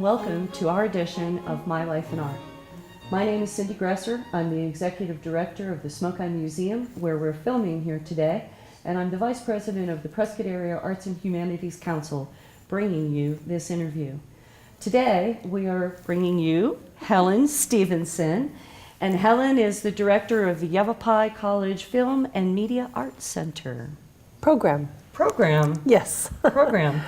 and welcome to our edition of My Life in Art. My name is Cindy Gresser. I'm the Executive Director of the Smoke Museum, where we're filming here today, and I'm the Vice President of the Prescott Area Arts and Humanities Council, bringing you this interview. Today, we are bringing you Helen Stephenson, and Helen is the Director of the Yavapai College Film and Media Arts Center. Program. Yes. Program.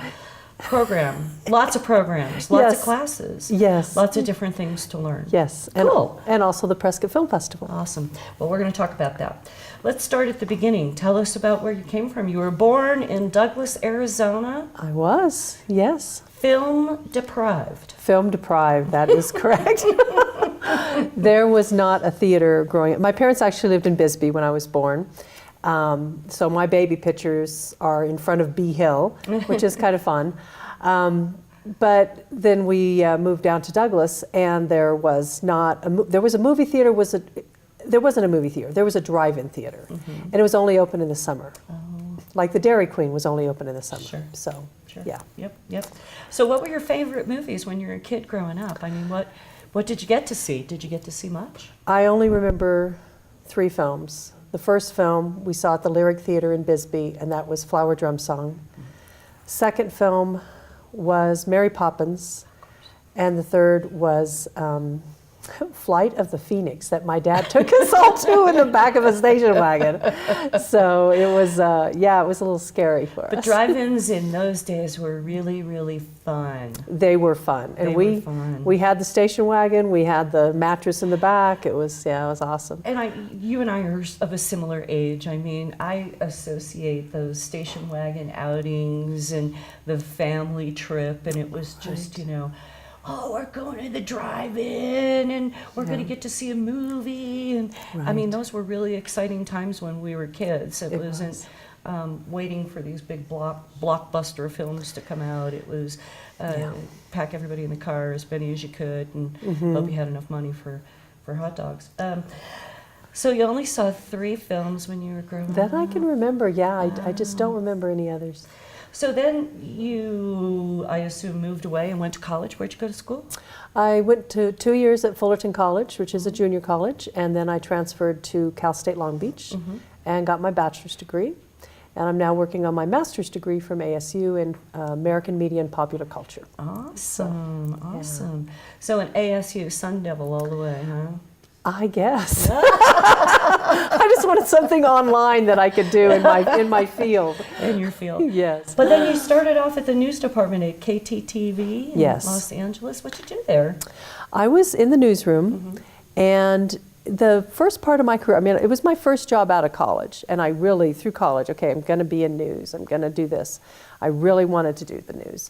Lots of programs, lots of classes. Yes. Lots of different things to learn. Yes. Cool. And also the Prescott Film Festival. Awesome. Well, we're going to talk about that. Let's start at the beginning. Tell us about where you came from. You were born in Douglas, Arizona. I was, yes. Film deprived. Film deprived, that is correct. There was not a theater growing up. My parents actually lived in Bisbee when I was born. So my baby pictures are in front of Bee Hill, which is kind of fun. But then we moved down to Douglas, and there was not there was a movie theater. There wasn't a movie theater. There was a drive-in theater, and it was only open in the summer. Oh. Like the Dairy Queen was only open in the summer. Sure. So, sure. Yeah. Yep. So, what were your favorite movies when you were a kid growing up? I mean, what did you get to see? Did you get to see much? I only remember 3 films. The first film we saw at the Lyric Theater in Bisbee, and that was Flower Drum Song. Second film was Mary Poppins, and the third was Flight of the Phoenix that my dad took us all to in the back of a station wagon. So it was, it was a little scary for us. But drive-ins in those days were really, really fun. They were fun. And we had the station wagon, we had the mattress in the back. It was awesome. And you and I are of a similar age. I mean, I associate those station wagon outings and the family trip, and it was just, oh, we're going to the drive-in, and we're going to get to see a movie. And I mean, those were really exciting times when we were kids. It wasn't waiting for these big blockbuster films to come out. It was pack everybody in the car as many as you could, and hope you had enough money for hot dogs. So you only saw 3 films when you were growing up? That I can remember, I just don't remember any others. So then you, I assume, moved away and went to college. Where'd you go to school? I went to 2 years at Fullerton College, which is a junior college, and then I transferred to Cal State Long Beach and got my bachelor's degree. And I'm now working on my master's degree from ASU in American Media and Popular Culture. Awesome. So an ASU Sun Devil all the way, huh? I guess. I just wanted something online that I could do in my field. In your field. Yes. But then you started off at the news department at KTTV in Los Angeles. What did you do there? I was in the newsroom, and the first part of my career, I mean, it was my first job out of college, and I really, through college, okay, I'm going to be in news. I'm going to do this. I really wanted to do the news.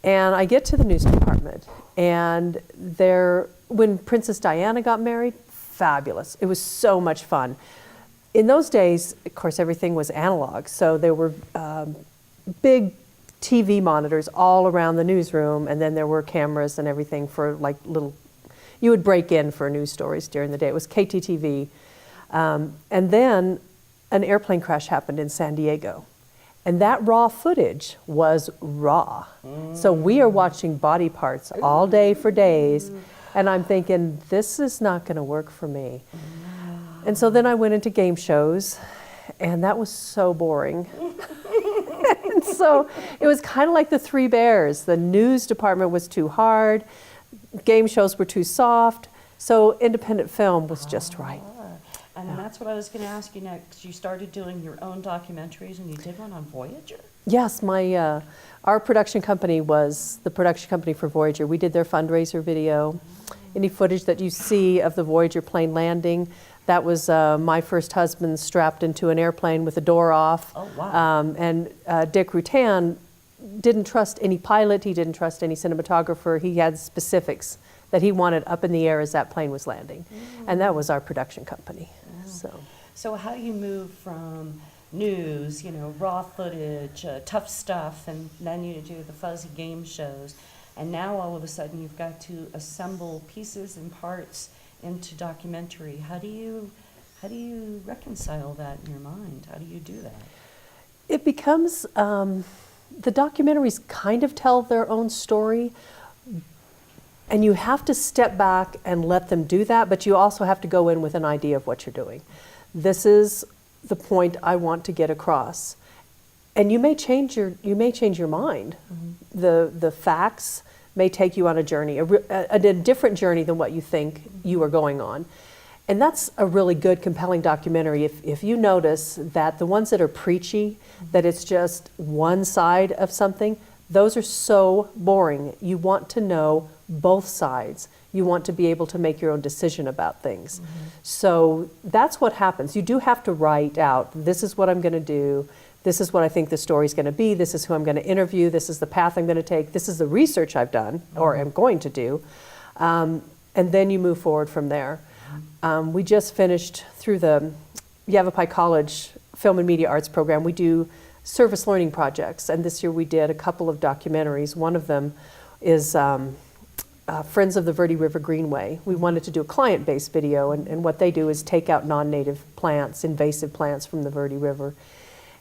And I get to the news department, and when Princess Diana got married, fabulous. It was so much fun. In those days, of course, everything was analog, so there were big TV monitors all around the newsroom, and then there were cameras and everything for you would break in for news stories during the day. It was KTTV. And then an airplane crash happened in San Diego. And that raw footage was raw. So we are watching body parts all day for days. And I'm thinking, this is not going to work for me. And so then I went into game shows, and that was so boring. And so it was kind of like the 3 Bears. The news department was too hard. Game shows were too soft. So independent film was just right. And that's what I was going to ask you next. You started doing your own documentaries, and you did one on Voyager? Yes, our production company was the production company for Voyager. We did their fundraiser video. Any footage that you see of the Voyager plane landing, that was my first husband strapped into an airplane with the door off. Oh, wow. And Dick Rutan didn't trust any pilot. He didn't trust any cinematographer. He had specifics that he wanted up in the air as that plane was landing. And that was our production company. So how do you move from news, raw footage, tough stuff, and then you do the fuzzy game shows, and now all of a sudden you've got to assemble pieces and parts into documentary. How do you reconcile that in your mind? How do you do that? It becomes, the documentaries kind of tell their own story, And you have to step back and let them do that, but you also have to go in with an idea of what you're doing. This is the point I want to get across. And you may change your mind. The facts may take you on a journey, a different journey than what you think you are going on. And that's a really good, compelling documentary. If you notice that the ones that are preachy, that it's just one side of something, those are so boring. You want to know both sides. You want to be able to make your own decision about things. So that's what happens. You do have to write out, this is what I'm going to do. This is what I think the story's going to be. This is who I'm going to interview. This is the path I'm going to take. This is the research I've done or am going to do. And then you move forward from there. We just finished through the Yavapai College Film and Media Arts program. We do service learning projects. And this year we did a couple of documentaries. One of them is Friends of the Verde River Greenway. We wanted to do a client-based video. And what they do is take out non-native plants, invasive plants from the Verde River.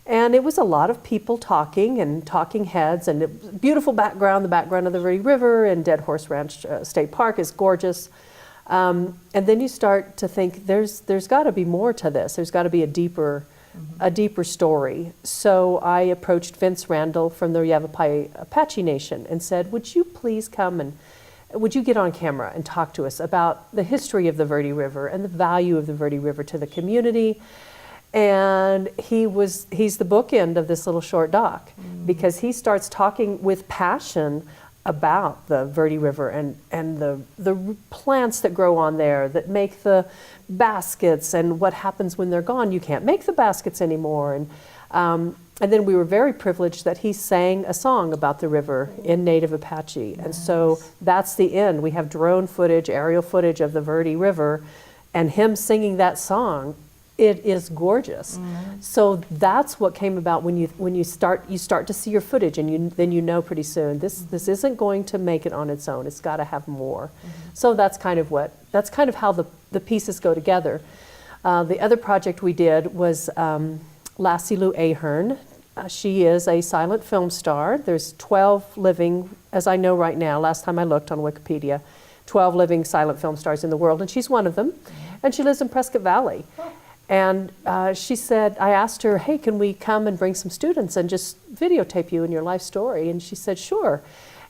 And it was a lot of people talking and talking heads, and it was a beautiful background, the background of the Verde River, and Dead Horse Ranch State Park is gorgeous. And then you start to think there's got to be more to this. There's got to be a deeper story. So I approached Vince Randall from the Yavapai Apache Nation and said, would you please come and would you get on camera and talk to us about the history of the Verde River and the value of the Verde River to the community? And he's the bookend of this little short doc, because he starts talking with passion about the Verde River and the plants that grow on there that make the baskets, and what happens when they're gone. You can't make the baskets anymore. And then we were very privileged that he sang a song about the river in Native Apache. Nice. And so that's the end. We have drone footage, aerial footage of the Verde River, and him singing that song. It is gorgeous. So that's what came about when you start to see your footage, and then you know pretty soon this isn't going to make it on its own. It's got to have more. So that's kind of how the pieces go together. The other project we did was Lassie Lou Ahern. She is a silent film star. There's 12 living, as I know right now, last time I looked on Wikipedia, 12 living silent film stars in the world, and she's one of them. And she lives in Prescott Valley. And she said, I asked her, hey, can we come and bring some students and just videotape you and your life story? And she said, sure.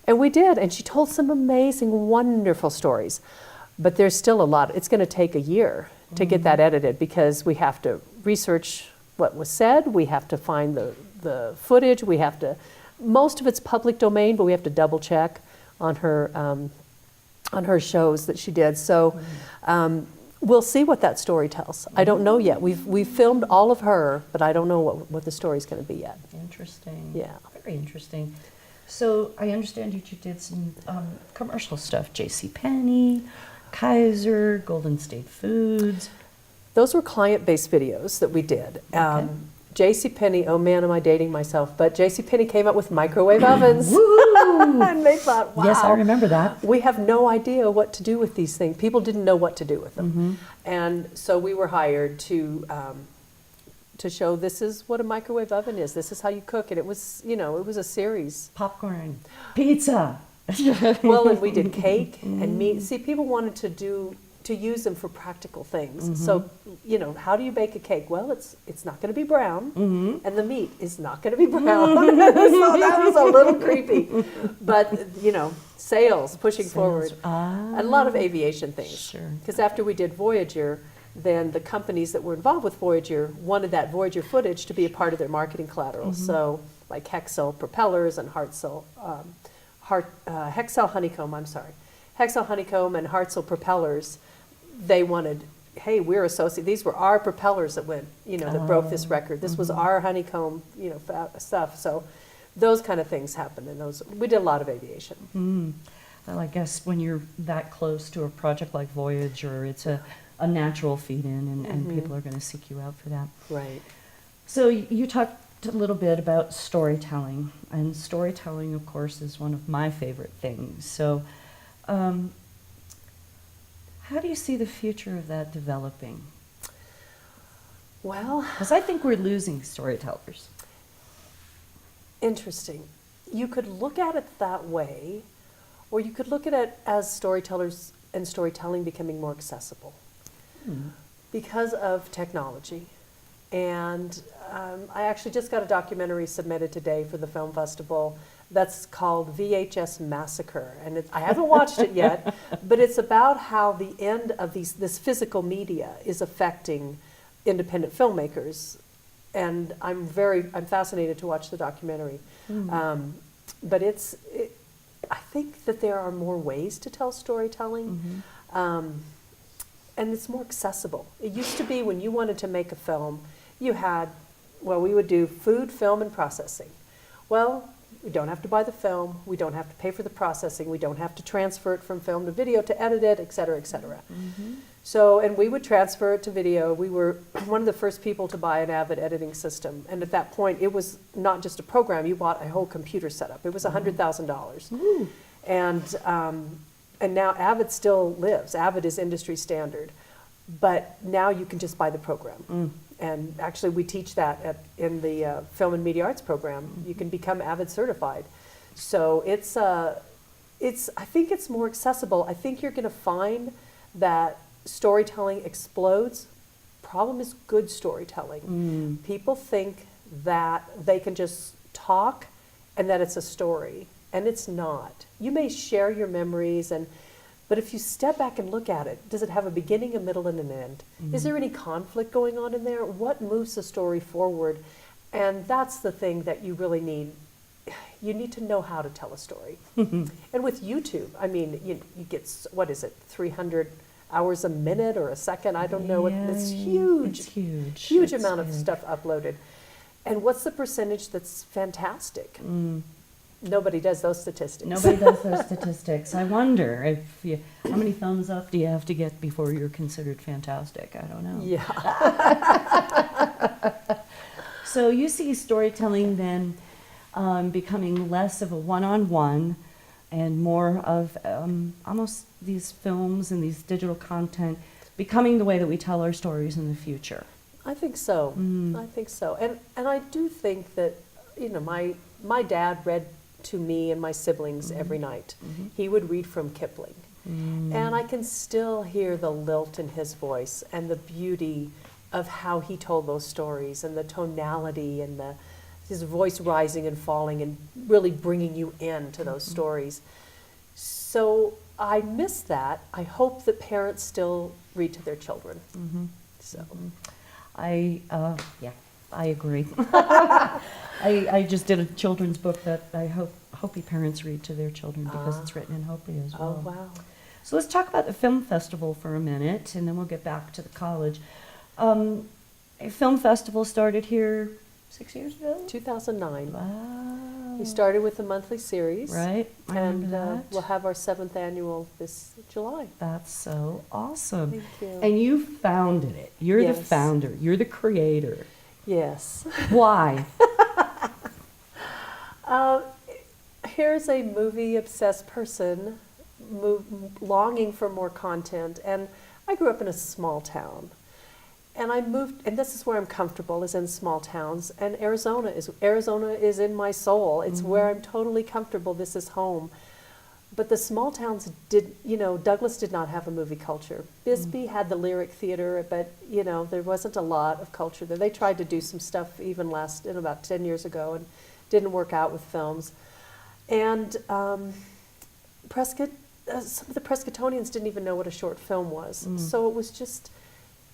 And we did. And she told some amazing, wonderful stories. But there's still a lot. It's going to take a year to get that edited, because we have to research what was said. We have to find the footage. Most of it's public domain, but we have to double check on her shows that she did. So we'll see what that story tells. I don't know yet. We've filmed all of her, but I don't know what the story's going to be yet. Interesting. Yeah. Very interesting. So I understand that you did some commercial stuff. JCPenney, Kaiser, Golden State Foods. Those were client-based videos that we did. Okay. JCPenney, oh man, am I dating myself, but JCPenney came up with microwave ovens. And they thought, wow. Yes, I remember that. We have no idea what to do with these things. People didn't know what to do with them. And so we were hired to show this is what a microwave oven is. This is how you cook it. It was, it was a series. Popcorn, pizza. Well, and we did cake and meat. See, people wanted to use them for practical things. So, how do you bake a cake? Well, it's not going to be brown, and the meat is not going to be brown. So that was a little creepy. But, sales, pushing forward. A lot of aviation things. Sure. Because after we did Voyager, then the companies that were involved with Voyager wanted that Voyager footage to be a part of their marketing collateral. So, like Hexcel propellers and Hexcel honeycomb, Hexcel honeycomb and Hartzell propellers. They wanted, hey, we're associated. These were our propellers that went, that broke this record. This was our honeycomb, stuff. So those kind of things happened, and we did a lot of aviation. Well, I guess when you're that close to a project like Voyager, it's a natural feed-in, and people are going to seek you out for that. Right. So you talked a little bit about storytelling, and storytelling, of course, is one of my favorite things. So how do you see the future of that developing? Well, because I think we're losing storytellers. Interesting. You could look at it that way, or you could look at it as storytellers and storytelling becoming more accessible because of technology. And I actually just got a documentary submitted today for the film festival that's called VHS Massacre. And I haven't watched it yet, but it's about how the end of this physical media is affecting independent filmmakers. And I'm fascinated to watch the documentary. But I think that there are more ways to tell storytelling. And it's more accessible. It used to be when you wanted to make a film, you had, we would do food, film, and processing. Well, we don't have to buy the film, we don't have to pay for the processing, we don't have to transfer it from film to video to edit it, et cetera, et cetera. So, and we would transfer it to video. We were one of the first people to buy an Avid editing system. And at that point, it was not just a program, you bought a whole computer setup. It was $100,000. And now Avid still lives. Avid is industry standard. But now you can just buy the program. And actually we teach that in the Film and Media Arts program. You can become Avid certified. So I think it's more accessible. I think you're going to find that storytelling explodes. Problem is good storytelling. People think that they can just talk and that it's a story. And it's not. You may share your memories, but if you step back and look at it, does it have a beginning, a middle, and an end? Is there any conflict going on in there? What moves the story forward? And that's the thing that you really need. You need to know how to tell a story. And with YouTube, I mean, you get, 300 hours a minute or a second? I don't know. It's huge. It's huge. Huge amount of stuff uploaded. And what's the percentage that's fantastic? Nobody does those statistics. Nobody does those statistics. I wonder how many thumbs up do you have to get before you're considered fantastic? I don't know. Yeah. So you see storytelling then becoming less of a one-on-one and more of almost these films and these digital content becoming the way that we tell our stories in the future. I think so. I think so. And I do think that, my dad read to me and my siblings every night. He would read from Kipling. And I can still hear the lilt in his voice and the beauty of how he told those stories and the tonality and his voice rising and falling and really bringing you into those stories. So I miss that. I hope that parents still read to their children. So I agree. I just did a children's book that I hope Hopi parents read to their children because it's written in Hopi as well. Oh, wow. So let's talk about the film festival for a minute, and then we'll get back to the college. A film festival started here 6 years ago? 2009. Wow. We started with a monthly series. Right. I remember And that. we'll have our 7th annual this July. That's so awesome. Thank you. And you founded it. You're the Yes. founder. You're the creator. Yes. Why? Here's a movie-obsessed person longing for more content. And I grew up in a small town. And I moved, and this is where I'm comfortable, is in small towns. And Arizona is in my soul. It's where I'm totally comfortable. This is home. But the small towns Douglas did not have a movie culture. Bisbee had the Lyric Theater, but, there wasn't a lot of culture there. They tried to do some stuff even about 10 years ago and didn't work out with films. And Prescott, some of the Prescottonians didn't even know what a short film was. So it was just,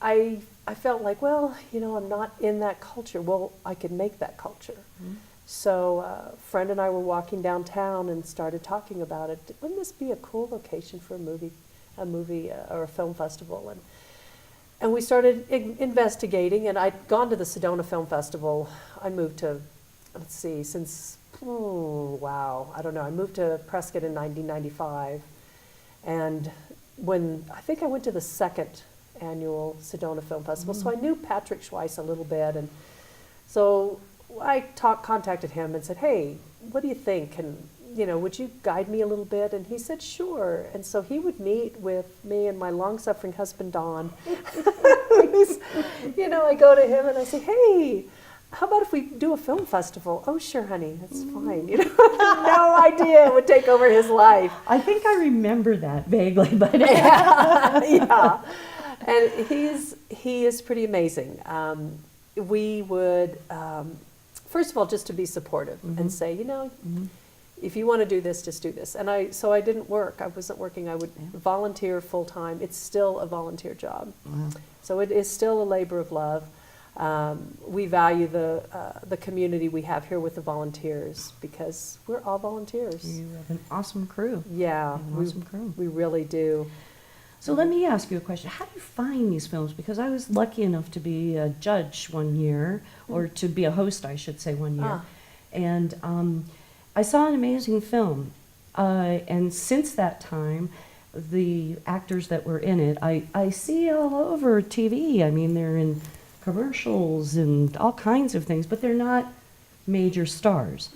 I felt like, I'm not in that culture. Well, I could make that culture. So a friend and I were walking downtown and started talking about it. Wouldn't this be a cool location for a movie or a film festival? And we started investigating, and I'd gone to the Sedona Film Festival. I moved to, I moved to Prescott in 1995. And I think I went to the 2nd annual Sedona Film Festival, so I knew Patrick Schweiss a little bit. And so I contacted him and said, hey, what do you think? And, would you guide me a little bit? And he said, sure. And so he would meet with me and my long-suffering husband, Don. I go to him and I say, hey, how about if we do a film festival? Oh, sure, honey, that's fine. You know, no idea it would take over his life. I think I remember that vaguely, but Yeah. And he is pretty amazing. We would, first of all, just to be supportive and say, you know, if you want to do this, just do this. And so I didn't work. I wasn't working. I would volunteer full time. It's still a volunteer job. Wow. So it is still a labor of love. We value the community we have here with the volunteers because we're all volunteers. You have an awesome crew. Yeah, An awesome crew. we really do. So let me ask you a question. How do you find these films? Because I was lucky enough to be a judge one year, or to be a host, I should say, one year. And I saw an amazing film. And since that time, the actors that were in it, I see all over TV. I mean, they're in commercials and all kinds of things, but they're not major stars.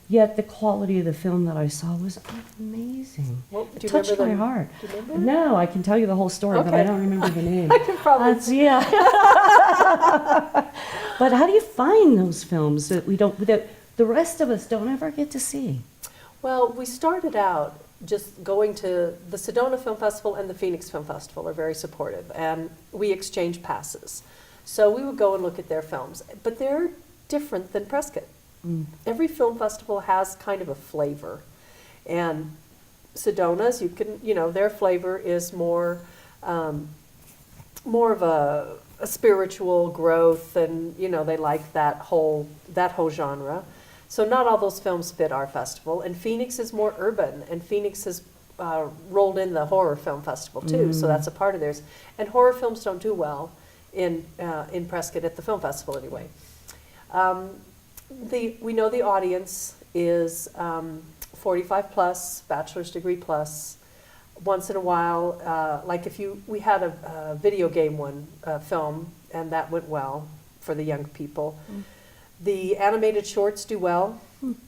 Yet the quality of the film that I saw was amazing. Well, do It you touched remember my the- heart. do you remember it? No, I can tell you the whole story, but I Okay. don't remember the name. I can probably. Yeah. But how do you find those films that the rest of us don't ever get to see? Well, we started out just going to the Sedona Film Festival and the Phoenix Film Festival are very supportive, and we exchange passes. So we would go and look at their films, but they're different than Prescott. Every film festival has kind of a flavor, and Sedona's, their flavor is more of a spiritual growth, and they like that whole genre. So not all those films fit our festival, and Phoenix is more urban, and Phoenix has rolled in the horror film festival too, so that's a part of theirs. And horror films don't do well in Prescott at the film festival anyway. We know the audience is 45 plus, bachelor's degree plus. Once in a while, like we had a video game film, and that went well for the young people. The animated shorts do well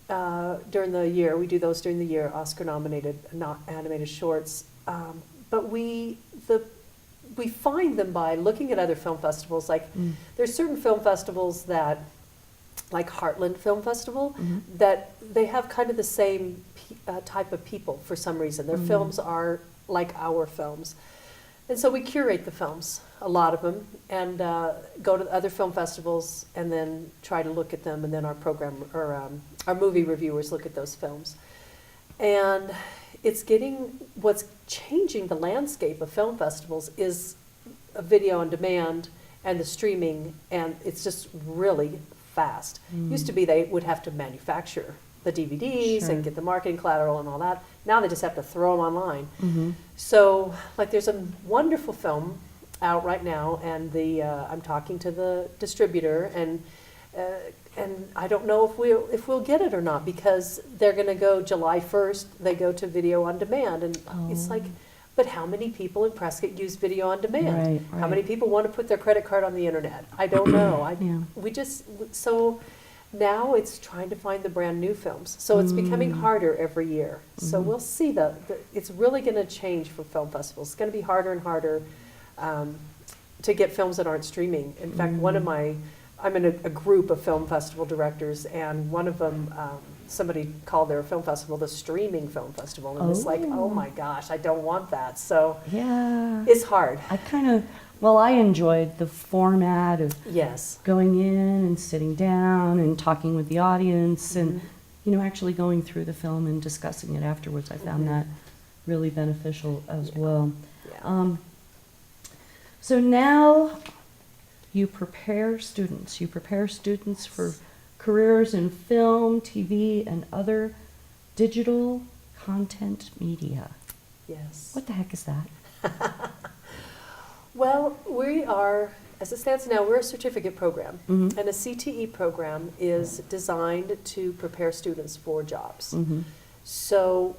during the year. We do those during the year, Oscar-nominated animated shorts. But we find them by looking at other film festivals. Like there's certain film festivals that, like Heartland Film Festival, that they have kind of the same type of people for some reason. Their films are like our films. And so we curate the films, a lot of them, and go to other film festivals and then try to look at them, and then our movie reviewers look at those films. And what's changing the landscape of film festivals is a video on demand and the streaming, and it's just really fast. Used to be they would have to manufacture the DVDs and get the marketing collateral and all that. Now they just have to throw them online. So, like, there's a wonderful film out right now, and I'm talking to the distributor, and I don't know if we'll get it or not, because they're going to go July 1st. They go to video on demand, and it's like, but how many people in Prescott use video on demand? Right. How many people want to put their credit card on the internet? I don't know. So now it's trying to find the brand new films. So it's becoming harder every year. So we'll see it's really going to change for film festivals. It's going to be harder and harder to get films that aren't streaming. In fact, I'm in a group of film festival directors, and one of them, somebody called their film festival the streaming film festival, and it's like, oh my gosh, I don't want that. So Yeah. it's hard. I enjoyed the format of Yes. going in and sitting down and talking with the audience and, actually going through the film and discussing it afterwards. I found that really beneficial as well. Yeah. So now you prepare students. You prepare students for careers in film, TV, and other digital content media. Yes. What the heck is that? Well, we are, as it stands now, we're a certificate program. And a CTE program is designed to prepare students for jobs. So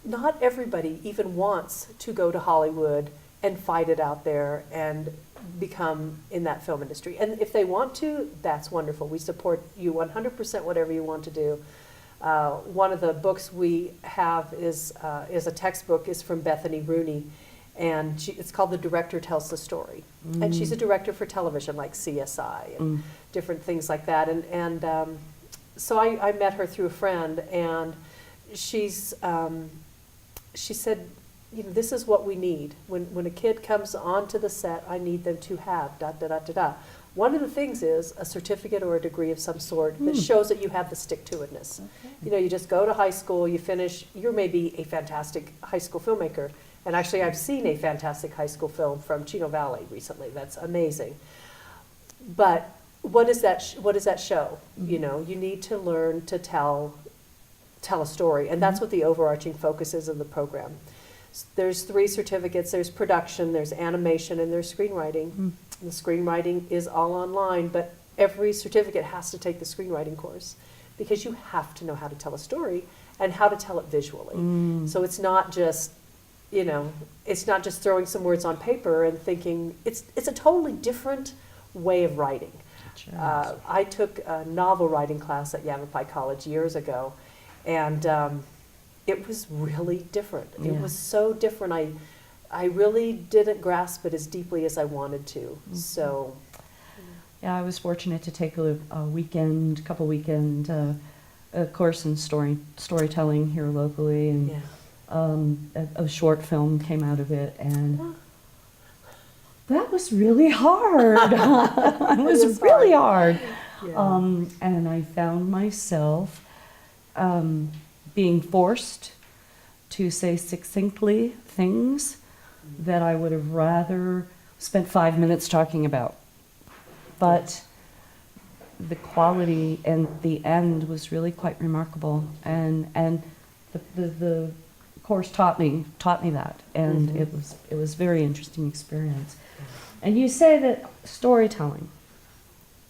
not everybody even wants to go to Hollywood and fight it out there and become in that film industry. And if they want to, that's wonderful. We support you 100% whatever you want to do. One of the books we have is a textbook, is from Bethany Rooney. And it's called The Director Tells the Story. And she's a director for television like CSI and different things like that. So I met her through a friend, and she said, this is what we need. When a kid comes onto the set, I need them to have da da da da da. One of the things is a certificate or a degree of some sort that shows that you have the stick-to-itness. Okay. You just go to high school, you finish, you're maybe a fantastic high school filmmaker. And actually, I've seen a fantastic high school film from Chino Valley recently. That's amazing. But what does that show? You need to learn to tell a story, and that's what the overarching focus is of the program. There's 3 certificates. There's production, there's animation, and there's screenwriting. The screenwriting is all online, but every certificate has to take the screenwriting course because you have to know how to tell a story and how to tell it visually. So it's not just it's not just throwing some words on paper and thinking. It's a totally different way of writing. Sure. I took a novel writing class at Yavapai College years ago, and it was really different. Yeah. It was so different. I really didn't grasp it as deeply as I wanted to. So, yeah, I was fortunate to take a couple weekend a course in storytelling here locally, and. Yeah. A short film came out of it, and that was really hard. It was really hard. Yeah. And I found myself being forced to say succinctly things that I would have rather spent 5 minutes talking about. But the quality and the end was really quite remarkable, and the course taught me that, and it was very interesting experience. And you say that storytelling,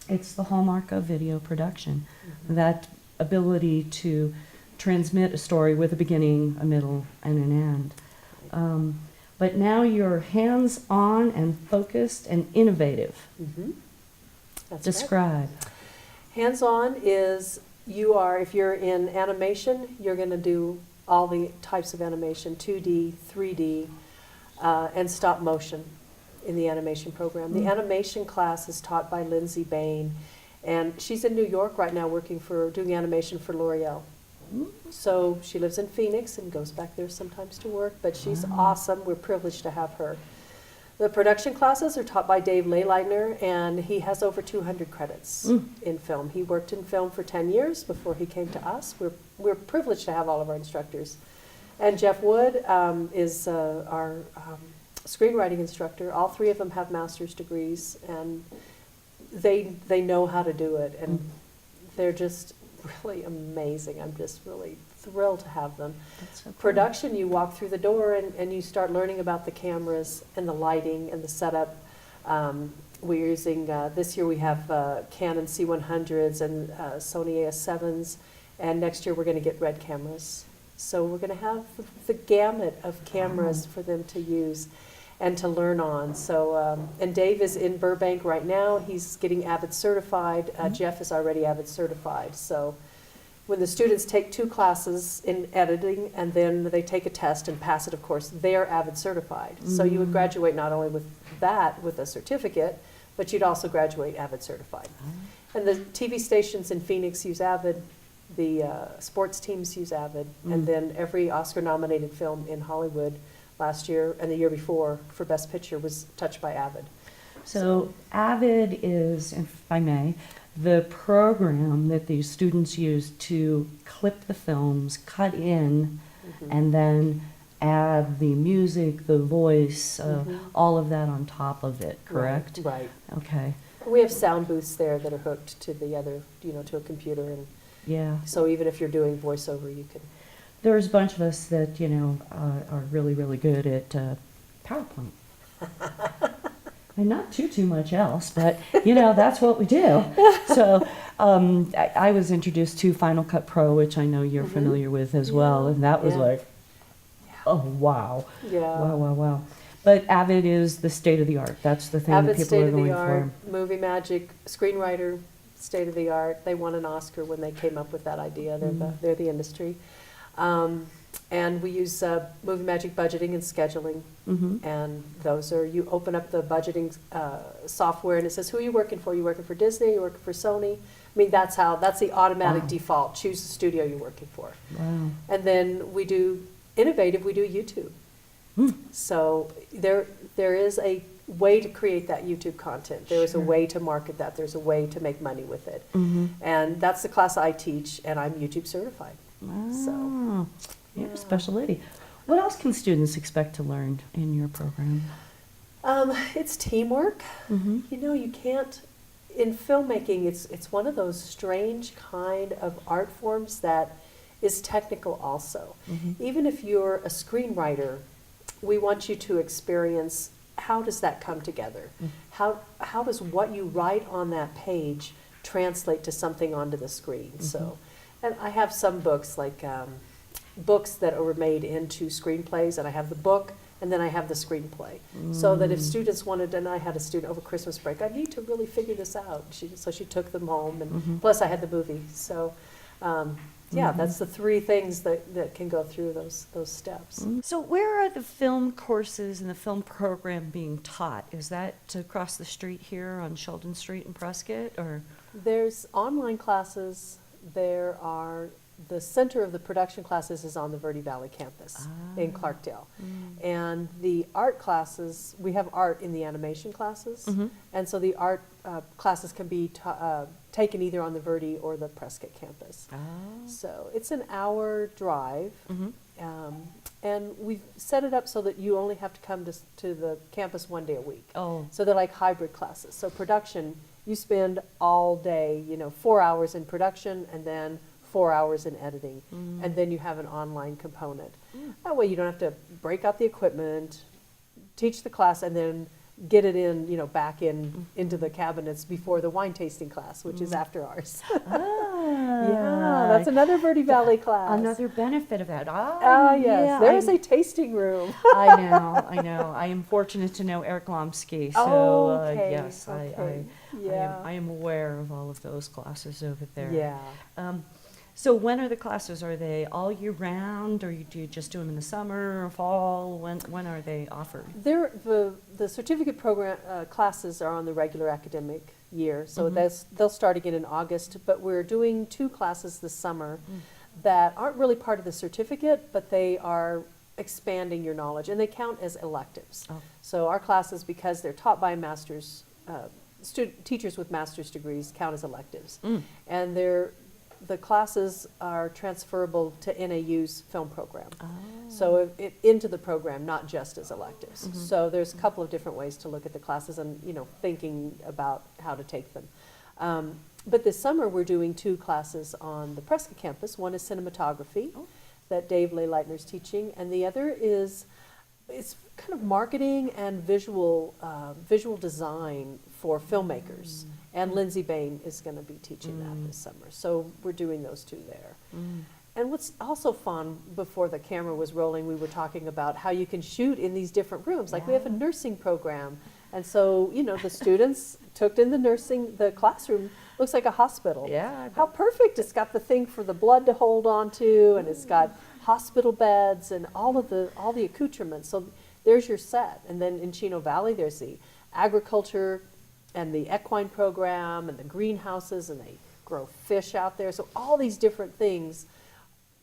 it's the hallmark of video production, that ability to transmit a story with a beginning, a middle, and an end. But now you're hands-on and focused and innovative. That's Describe. Right. Hands-on is if you're in animation, you're going to do all the types of animation, 2D, 3D, and stop motion in the animation program. The animation class is taught by Lindsay Bain, and she's in New York right now doing animation for L'Oreal. So she lives in Phoenix and goes back there sometimes to work, but she's awesome. We're privileged to have her. The production classes are taught by Dave Leyleitner, and he has over 200 credits in film. He worked in film for 10 years before he came to us. We're privileged to have all of our instructors. And Jeff Wood is our screenwriting instructor. All 3 of them have master's degrees, and they know how to do it, and they're just really amazing. I'm just really thrilled to have them. That's so cool. Production, you walk through the door and you start learning about the cameras and the lighting and the setup. We're using, this year we have Canon C100s and Sony AS7s, and next year we're going to get RED cameras. So we're going to have the gamut of cameras for them to use and to learn on. So, and Dave is in Burbank right now. He's getting Avid certified. Jeff is already Avid certified. So when the students take 2 classes in editing and then they take a test and pass it, of course, they're Avid certified. So you would graduate not only with that, with a certificate, but you'd also graduate Avid certified. And the TV stations in Phoenix use Avid. The sports teams use Avid. And then every Oscar-nominated film in Hollywood last year and the year before for Best Picture was touched by Avid. So Avid is, if I may, the program that these students use to clip the films, cut in, and then add the music, the voice, all of that on top of it, correct? Right. Okay. We have sound booths there that are hooked to the other, to a computer, and so even if you're doing voiceover, you can. There's a bunch of us that, are really, really good at PowerPoint. And not too much else, but, that's what we do. So I was introduced to Final Cut Pro, which I know you're familiar with as well, and that was like, oh, wow. Yeah. Wow. But Avid is the state of the art. That's the thing that people are going for. Avid, state of the art, movie magic, screenwriter, state of the art. They won an Oscar when they came up with that idea. They're the industry. And we use Movie Magic budgeting and scheduling. And those are, you open up the budgeting software and it says, who are you working for? You working for Disney? You working for Sony? I mean, that's the automatic default. Choose the studio you're working for. Wow. And then we do innovative, we do YouTube. So there is a way to create that YouTube content. There is a way to market that. There's a way to make money with it. And that's the class I teach, and I'm YouTube certified. So you're a special lady. What else can students expect to learn in your program? It's teamwork. You know, you can't, in filmmaking, it's one of those strange kind of art forms that is technical also. Even if you're a screenwriter, we want you to experience how does that come together? How does what you write on that page translate to something onto the screen? So, and I have some books, like books that were made into screenplays, and I have the book and then I have the screenplay. So that if students wanted, and I had a student over Christmas break, I need to really figure this out. So she took them home, and plus I had the movie. So yeah, that's the three things that can go through those steps. So where are the film courses and the film program being taught? Is that across the street here on Sheldon Street in Prescott, or? There's online classes. There are, the center of the production classes is on the Verde Valley campus in Clarkdale. And the art classes, we have art in the animation classes. And so the art classes can be taken either on the Verde or the Prescott campus. So it's an hour drive. And we've set it up so that you only have to come to the campus one day a week. So they're like hybrid classes. So production, you spend all day, 4 hours in production and then 4 hours in editing, and then you have an online component. That way you don't have to break out the equipment, teach the class, and then get it in, back into the cabinets before the wine tasting class, which is after ours. Yeah, that's another Verde Valley class. Another benefit of that. Yes, yeah, there is a tasting room. I know. I am fortunate to know Eric Lomsky, so yes, I am aware of all of those classes over there. Yeah. So when are the classes? Are they all year round, or do you just do them in the summer or fall? When are they offered? The certificate program classes are on the regular academic year, so they'll start again in August, but we're doing 2 classes this summer that aren't really part of the certificate, but they are expanding your knowledge, and they count as electives. So our classes, because they're taught by master's, teachers with master's degrees, count as electives. And the classes are transferable to NAU's film program. So into the program, not just as electives. So there's a couple of different ways to look at the classes and, thinking about how to take them. But this summer we're doing 2 classes on the Prescott campus. One is cinematography that Dave Leyleitner's teaching, and the other is, it's kind of marketing and visual design for filmmakers. And Lindsay Bain is going to be teaching that this summer. So we're doing those 2 there. And what's also fun, before the camera was rolling, we were talking about how you can shoot in these different rooms. Like we have a nursing program. And so, the students took in the classroom looks like a hospital. Yeah. How perfect. It's got the thing for the blood to hold on to, and it's got hospital beds and all the accoutrements. So there's your set. And then in Chino Valley, there's the agriculture and the equine program and the greenhouses, and they grow fish out there. So all these different things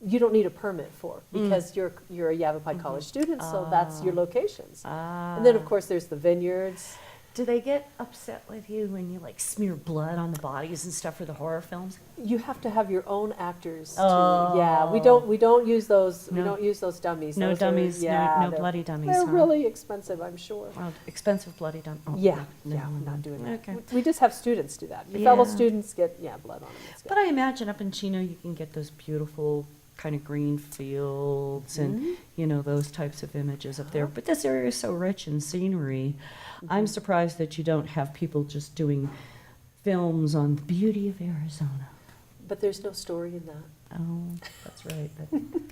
you don't need a permit for, because you're a Yavapai College student, so that's your locations. And then of course there's the vineyards. Do they get upset with you when you smear blood on the bodies and stuff for the horror films? You have to have your own actors. We don't use those. No. We don't use those dummies. No Those dummies. No bloody dummies. They're huh? really expensive, I'm sure. Expensive bloody dummies. We're not doing that. Okay. We just have students do that. Your fellow students get blood on them. It's good. But I imagine up in Chino you can get those beautiful kind of green fields and those types of images up there. But this area is so rich in scenery. I'm surprised that you don't have people just doing films on the beauty of Arizona. But there's no story in that. Oh, that's right.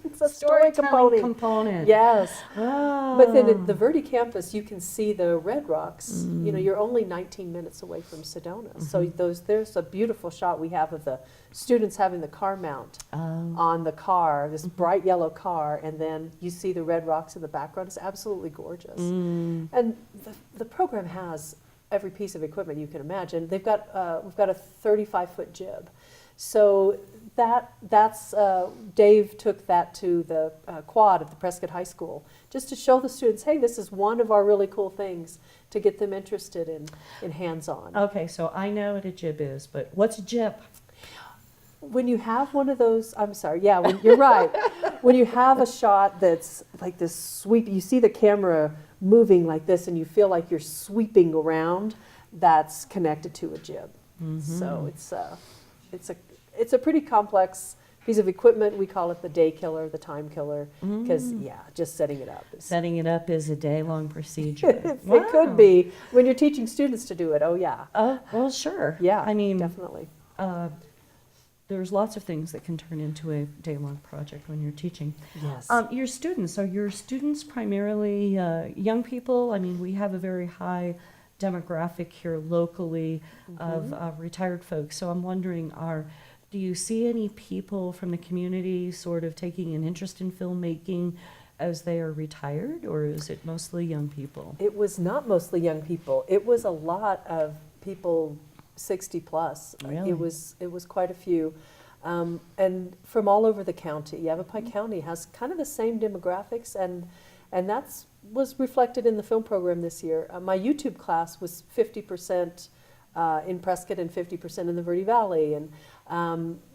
It's a story Storytelling component. component. Yes. Ah. But then at the Verde campus, you can see the Red Rocks. You know, Mm. you're only 19 minutes away from Sedona. So Mhm. there's a beautiful shot we have of the students having the car mount Oh. on the car, this Mhm. bright yellow car, and then you see the Red Rocks in the background. It's absolutely gorgeous. Mm. And the program has every piece of equipment you can imagine. We've got a 35-foot jib. So that's Dave took that to the quad at the Prescott High School just to show the students, hey, this is one of our really cool things to get them interested in hands-on. Okay, so I know what a jib is, but what's a jib? When you have one of those, I'm sorry, yeah, you're right. When you have a shot that's like this sweep, you see the camera moving like this and you feel like you're sweeping around, that's connected to a jib. Mm-hmm. So it's a pretty complex piece of equipment. We call it the day killer, the time killer, because just setting it up. Setting it up is a day-long procedure. It could be when you're teaching students to do it. Oh yeah. Oh, well, sure. Yeah. I mean, definitely. There's lots of things that can turn into a day-long project when you're teaching. Yes. Your students, are your students primarily young people? I mean, we have a very high demographic here locally of retired folks. So I'm wondering, do you see any people from the community sort of taking an interest in filmmaking as they are retired, or is it mostly young people? It was not mostly young people. It was a lot of people 60 plus. Really? It was quite a few. And from all over the county. Yavapai County has kind of the same demographics, and that's was reflected in the film program this year. My YouTube class was 50% in Prescott and 50% in the Verde Valley, and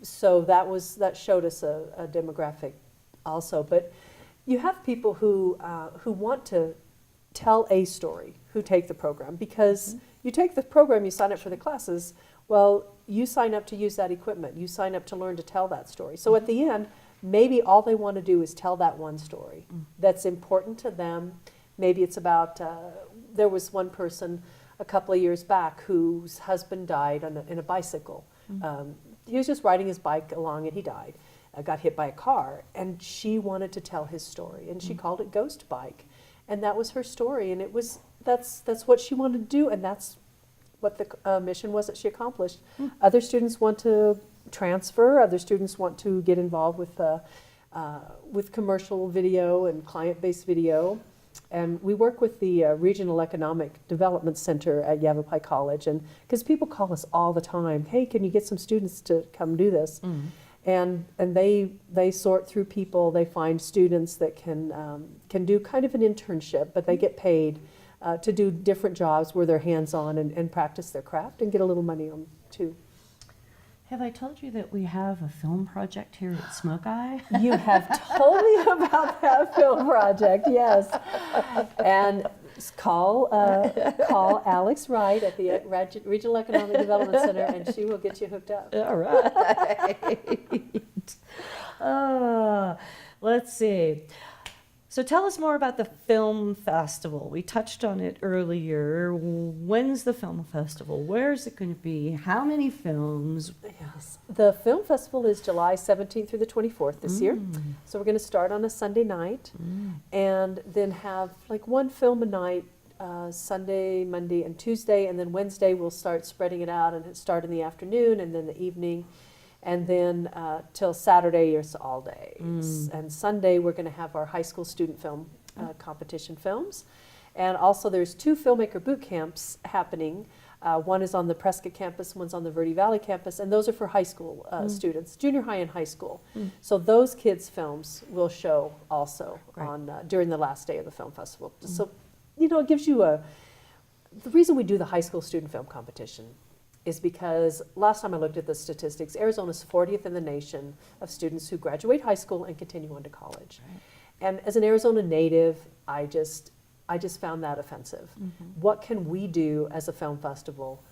so that showed us a demographic also. But you have people who want to tell a story, who take the program, because you take the program, you sign up for the classes, well, you sign up to use that equipment, you sign up to learn to tell that story. So at the end, maybe all they want to do is tell that one story that's important to them. Maybe it's about, there was one person a couple of years back whose husband died in a bicycle. He was just riding his bike along and he died, got hit by a car, and she wanted to tell his story, and she called it Ghost Bike. And that was her story, and that's what she wanted to do, and that's what the mission was that she accomplished. Other students want to transfer. Other students want to get involved with commercial video and client-based video. And we work with the Regional Economic Development Center at Yavapai College, and because people call us all the time, hey, can you get some students to come do this? And they sort through people. They find students that can do kind of an internship, but they get paid to do different jobs where they're hands-on and practice their craft and get a little money on too. Have I told you that we have a film project here at Smoke Eye? You have told me about that film project, yes. And call Alex Wright at the Regional Economic Development Center, and she will get you hooked up. All right. Let's see. So tell us more about the film festival. We touched on it earlier. When's the film festival? Where is it going to be? How many films? Yes. The film festival is July 17th through the 24th this year. So we're going to start on a Sunday night and then have like one film a night, Sunday, Monday, and Tuesday. And then Wednesday we'll start spreading it out, and start in the afternoon and then the evening. And then till Saturday, it's all day. And Sunday, we're going to have our high school student film competition films. And also there's 2 filmmaker boot camps happening. One is on the Prescott campus, one's on the Verde Valley campus, and those are for high school students, junior high and high school. So those kids' films will show also on during the last day of the film festival. So, you know, it gives you the reason we do the high school student film competition is because last time I looked at the statistics, Arizona's 40th in the nation of students who graduate high school and continue on to college. And as an Arizona native, I just found that offensive. What can we do as a film festival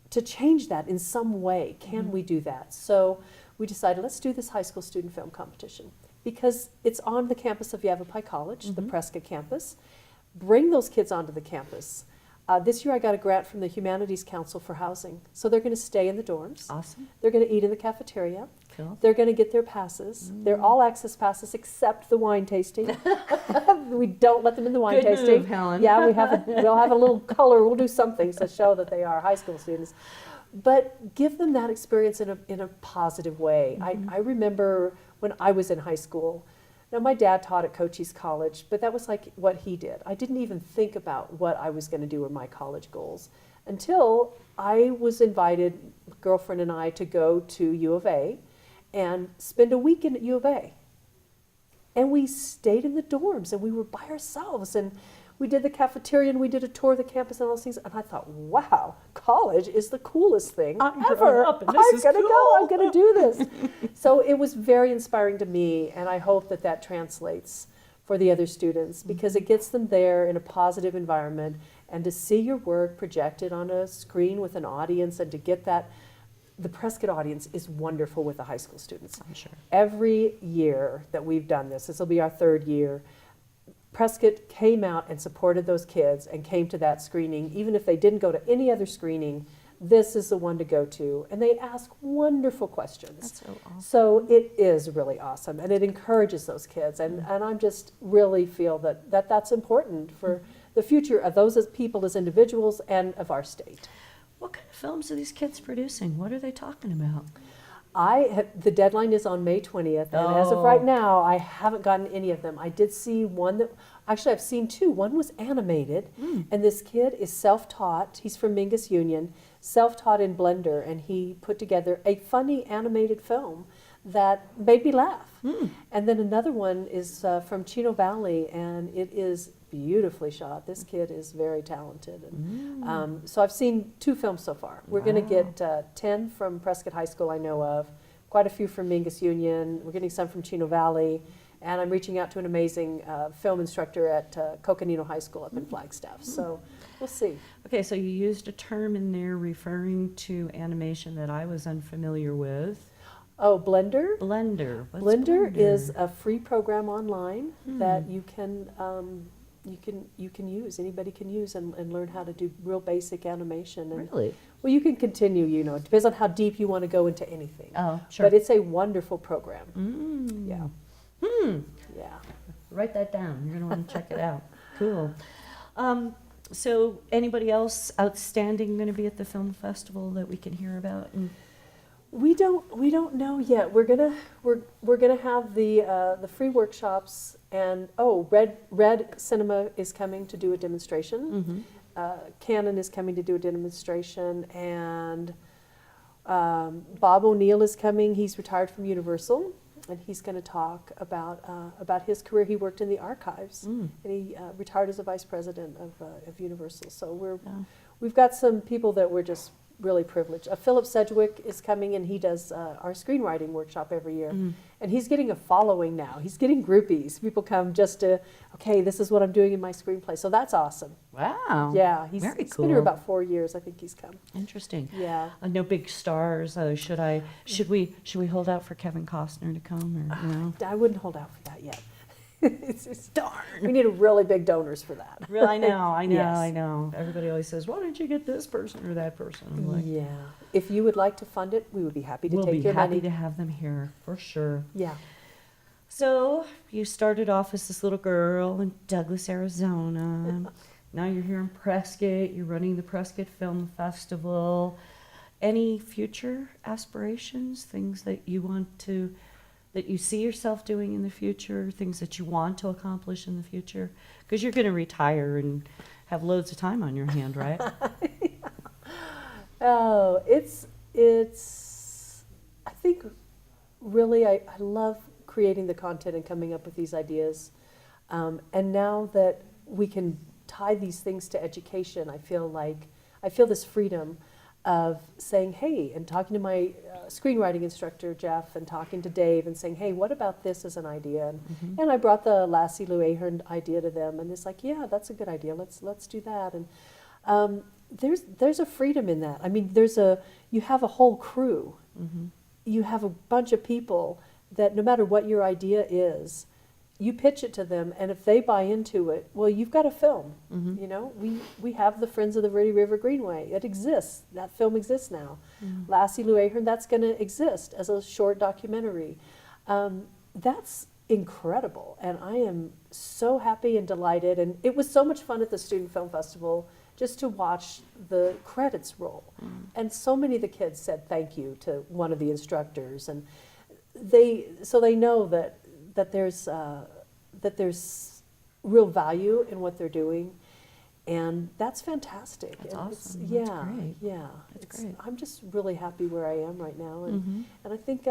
to change that in some way? Can we do that? So we decided, let's do this high school student film competition because it's on the campus of Yavapai College, the Prescott campus. Bring those kids onto the campus. This year I got a grant from the Humanities Council for housing. So they're going to stay in the dorms. Awesome. They're going to eat in the cafeteria. Cool. They're going to get their passes. They're all access passes except the wine tasting. We don't let them in the wine Good tasting. move, Helen. Yeah, we'll have a little color. We'll do something to show that they are high school students. But give them that experience in a positive way. I remember when I was in high school. Now, my dad taught at Cochise College, but that was like what he did. I didn't even think about what I was going to do or my college goals until I was invited, girlfriend and I, to go to U of A and spend a weekend at U of A. And we stayed in the dorms and we were by ourselves and we did the cafeteria and we did a tour of the campus and all those things. And I thought, wow, college is the coolest thing ever. I'm going to go. I'm going to do this. So it was very inspiring to me. And I hope that that translates for the other students because it gets them there in a positive environment. And to see your work projected on a screen with an audience and to get that, the Prescott audience is wonderful with the high school students. I'm sure. Every year that we've done this will be our third year, Prescott came out and supported those kids and came to that screening. Even if they didn't go to any other screening, this is the one to go to. And they ask wonderful questions. That's so awesome. So it is really awesome. And it encourages those kids. And I'm just really feel that's important for the future of those as people, as individuals, and of our state. What kind of films are these kids producing? What are they talking about? The deadline is on May 20th, and as of right now, I haven't gotten any of them. I did see one that, actually I've seen two. One was animated, and this kid is self-taught. He's from Mingus Union, self-taught in Blender, and he put together a funny animated film that made me laugh. And then another one is from Chino Valley, and it is beautifully shot. This kid is very talented. And, so I've seen two films so far. We're going to get 10 from Prescott High School I know of, quite a few from Mingus Union. We're getting some from Chino Valley. And I'm reaching out to an amazing film instructor at Coconino High School up in Flagstaff. So we'll see. Okay, so you used a term in there referring to animation that I was unfamiliar with. Oh, Blender? Blender. What's Blender is a free program online that you can use. Anybody can use and learn how to do real basic animation. And, Really? well, you can continue. It depends on how deep you want to go into anything. Oh, sure. But it's a wonderful program. Yeah. Yeah. Write that down. You're going to want to check it out. Cool. So, anybody else outstanding going to be at the film festival that we can hear about? We don't know yet. We're gonna have the free workshops and Red Cinema is coming to do a demonstration. Canon is coming to do a demonstration, and Bob O'Neill is coming. He's retired from Universal, and he's going to talk about his career. He worked in the archives, and he retired as a vice president of Universal. So we've got some people that we're just really privileged. Philip Sedgwick is coming, and he does our screenwriting workshop every year. And he's getting a following now. He's getting groupies. People come just to, okay, this is what I'm doing in my screenplay. So that's awesome. Wow. Yeah, Very he's cool. been here about 4 years. I think he's come. Interesting. Yeah. No big stars. Should we hold out for Kevin Costner to come? Or no? I wouldn't hold out for that yet. It's Darn. We need really big donors for that. Really, I know. Yes. I know. Everybody always says, "Why don't you get this person or that person?" I'm like, Yeah. If you would like to fund it, we would be happy to we'll take be your happy money. to have them here for sure. Yeah. So you started off as this little girl in Douglas, Arizona. Now you're here in Prescott. You're running the Prescott Film Festival. Any future aspirations? Things that you want to, that you see yourself doing in the future? Things that you want to accomplish in the future? Because you're going to retire and have loads of time on your hand, right? Oh, it's. I think really I love creating the content and coming up with these ideas, and now that we can tie these things to education, I feel this freedom of saying, hey, and talking to my screenwriting instructor Jeff, and talking to Dave, and saying, hey, what about this as an idea? And I brought the Lassie Lou Ahern idea to them, and it's like, yeah, that's a good idea. Let's do that. And there's a freedom in that. I mean, you have a whole crew. You have a bunch of people that no matter what your idea is, you pitch it to them, and if they buy into it, well, you've got a film. Mhm. You know, we have the Friends of the Verde River Greenway. It exists. That film exists now. Lassie Lou Ahern, that's going to exist as a short documentary. That's incredible, and I am so happy and delighted. And it was so much fun at the Student Film Festival just to watch the credits roll. And so many of the kids said thank you to one of the instructors, and they know that there's real value in what they're doing, and that's fantastic. That's And awesome. Yeah, That's great. yeah. That's great. I'm just really happy where I am right now, and Mhm. I think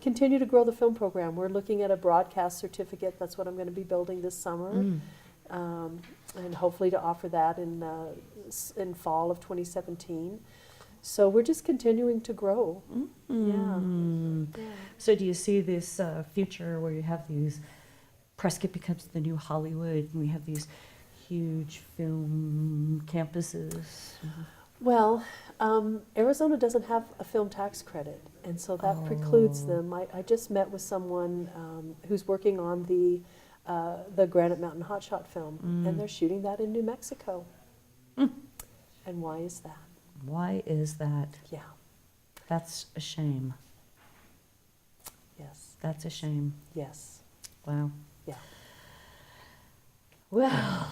continue to grow the film program. We're looking at a broadcast certificate. That's what I'm going to be building this summer, and hopefully to offer that in fall of 2017. So we're just continuing to grow. Yeah. So do you see this future where you have these, Prescott becomes the new Hollywood, and we have these huge film campuses? Well, Arizona doesn't have a film tax credit, and so that precludes them. I just met with someone who's working on the Granite Mountain Hotshot film, and they're shooting that in New Mexico. And why is that? Why is that? Yeah. That's a shame. Yes. That's a shame. Yes. Wow. Yeah. Well.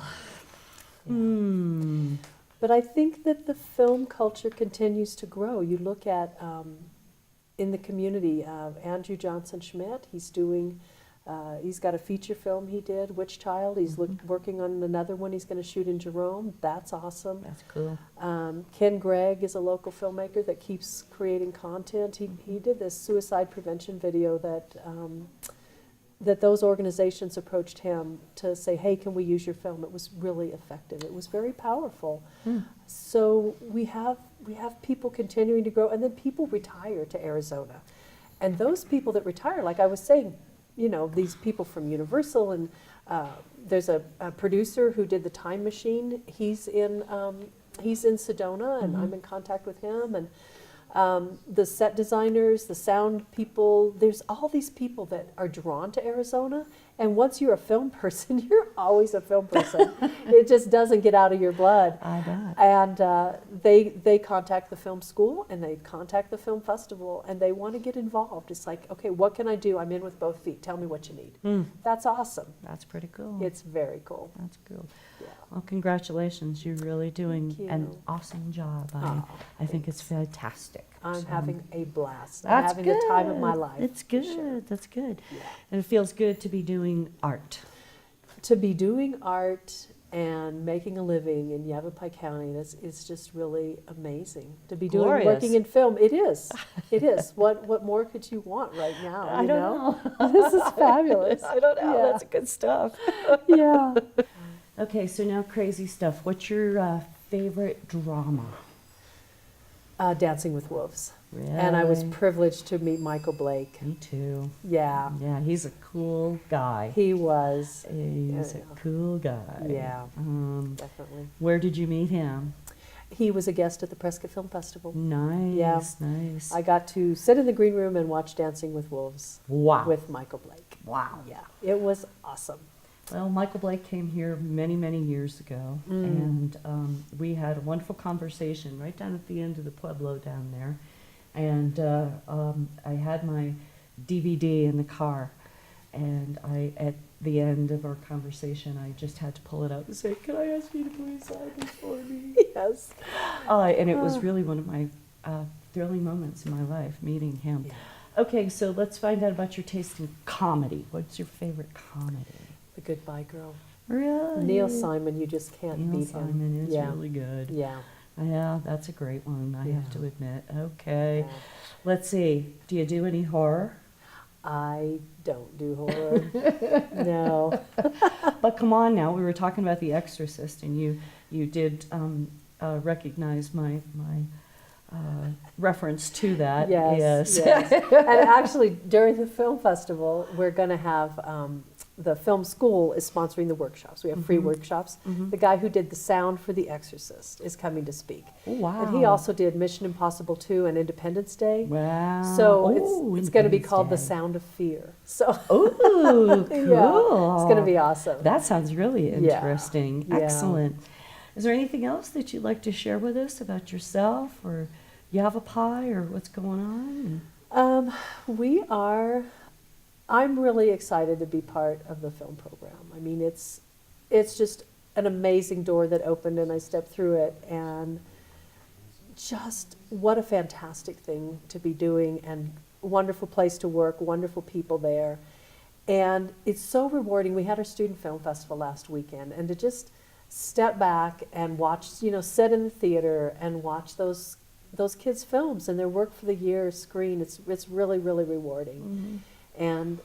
But I think that the film culture continues to grow. You look at in the community, Andrew Johnson Schmidt. He's got a feature film he did, Witch Child. He's working on another one he's going to shoot in Jerome. That's awesome. That's cool. Ken Gregg is a local filmmaker that keeps creating content. He did this suicide prevention video that those organizations approached him to say, hey, can we use your film? It was really effective. It was very powerful. So we have people continuing to grow, and then people retire to Arizona. And those people that retire, like I was saying, these people from Universal, and there's a producer who did The Time Machine. He's in Sedona, and I'm in contact with him, and the set designers, the sound people. There's all these people that are drawn to Arizona, and once you're a film person, you're always a film person. It just doesn't get out of your blood. I bet. And they contact the film school, and they contact the film festival, and they want to get involved. It's like, okay, what can I do? I'm in with both feet. Tell me what you need. That's awesome. That's pretty cool. It's very cool. That's cool. Yeah. Well, congratulations. You're really doing Thank an you. awesome job. Oh, I think it's fantastic. I'm So, having a blast. I'm that's having good. the time of my life. It's for good. sure. That's good. Yeah. And it feels good to be doing art. To be doing art and making a living in Yavapai County, it's just really amazing. To be Glorious. working in film, it is. It is. What more could you want right now? I you don't know. This is fabulous. I don't know. Yeah. That's good stuff. Yeah. Okay, so now crazy stuff. What's your favorite drama? Dancing with Wolves. Really? And I was privileged to meet Michael Blake. Me too. Yeah. Yeah, he's a cool guy. He was. He's a Yeah. cool guy. Yeah. Definitely. Where did you meet him? He was a guest at the Prescott Film Festival. Nice, Yeah. nice. I got to sit in the green room and watch Dancing with Wolves Wow. with Michael Blake. Wow. Yeah, it was awesome. Well, Michael Blake came here many, many years ago, and we had a wonderful conversation right down at the end of the Pueblo down there. And I had my DVD in the car, and at the end of our conversation, I just had to pull it out and say, "Can I ask you to please sign this for me?" Yes. And it was really one of my thrilling moments in my life, meeting him. Yeah. Okay, so let's find out about your taste in comedy. What's your favorite comedy? The Goodbye Girl. Really? Neil Simon, you just can't Neil beat Simon him. is Yeah. really good. Yeah. Yeah, that's a great one, I have Yeah. to admit. Okay. Yeah. Let's see. Do you do any horror? I don't do horror. No. But come on now, we were talking about The Exorcist, and you did recognize my reference to that. Yes. And actually, during the film festival, we're going to have the film school is sponsoring the workshops. We have free workshops. The guy who did the sound for The Exorcist is coming to speak. Oh, wow. And he also did Mission Impossible 2 and Independence Day. Wow. So Oh, it's going to be Independence called The Day. Sound of Fear. So Oh, cool. yeah, it's going to be awesome. That sounds really Yeah. interesting. Yeah. Excellent. Is there anything else that you'd like to share with us about yourself or Yavapai or what's going on? I'm really excited to be part of the film program. I mean, it's just an amazing door that opened and I stepped through it, and just what a fantastic thing to be doing, and wonderful place to work, wonderful people there. And it's so rewarding. We had our student film festival last weekend, and to just step back and watch, sit in the theater and watch those kids' films and their work for the year screen, it's really, really rewarding. And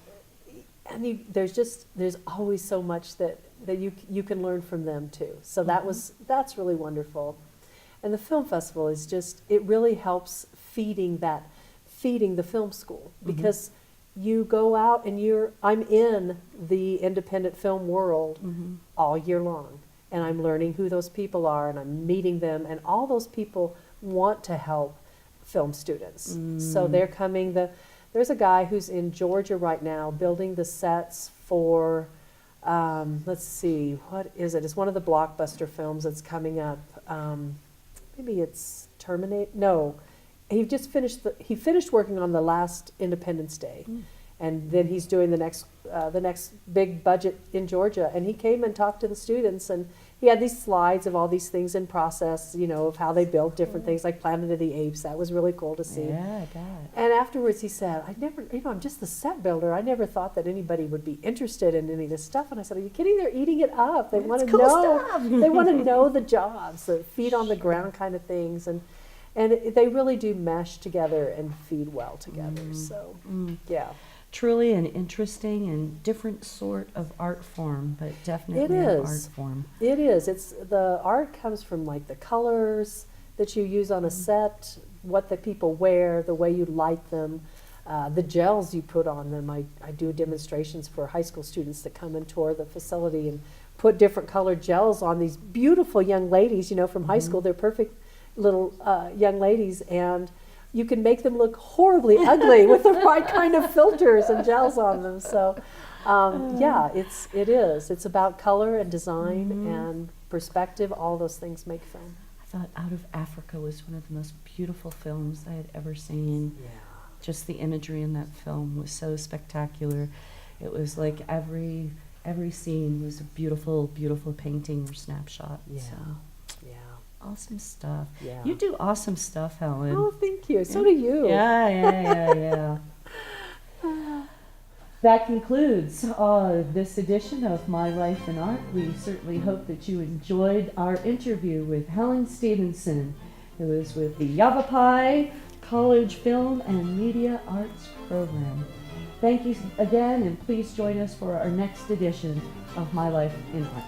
there's always so much that you can learn from them too. So that's really wonderful. And the film festival is it really helps feeding the film school, because you go out and I'm in the independent film world all year long, and I'm learning who those people are, and I'm meeting them, and all those people want to help film students. So they're coming. There's a guy who's in Georgia right now building the sets for, let's see, what is it? It's one of the blockbuster films that's coming up. Maybe it's Terminate. No, he finished working on the last Independence Day, and then he's doing the next big budget in Georgia. And he came and talked to the students, and he had these slides of all these things in process, of how they built different things, like Planet of the Apes. That was really cool to see. Yeah, I bet. And afterwards he said, I'm just the set builder. I never thought that anybody would be interested in any of this stuff. And I said, are you kidding? They're eating it up. They want to cool know. stuff. They want to know the jobs, the feet on the ground kind of things. And they really do mesh together and feed well together. So, yeah. Truly an interesting and different sort of art form, but definitely It an is. art form. It is. The art comes from like the colors that you use on a set, what the people wear, the way you light them, the gels you put on them. I do demonstrations for high school students that come and tour the facility and put different colored gels on these beautiful young ladies, from high school. They're perfect little young ladies, and you can make them look horribly ugly with the right kind of filters and gels on them. So, yeah, it is. It's about color and design and perspective. All those things make film. I thought Out of Africa was one of the most beautiful films I had ever seen. Yeah. Just the imagery in that film was so spectacular. It was like every scene was a beautiful, beautiful painting or snapshot. Yeah. So, Yeah. awesome stuff. Yeah. You do awesome stuff, Helen. Oh, thank you. So do you. Yeah. That concludes this edition of My Life in Art. We certainly hope that you enjoyed our interview with Helen Stephenson, who is with the Yavapai College Film and Media Arts Program. Thank you again, and please join us for our next edition of My Life in Art.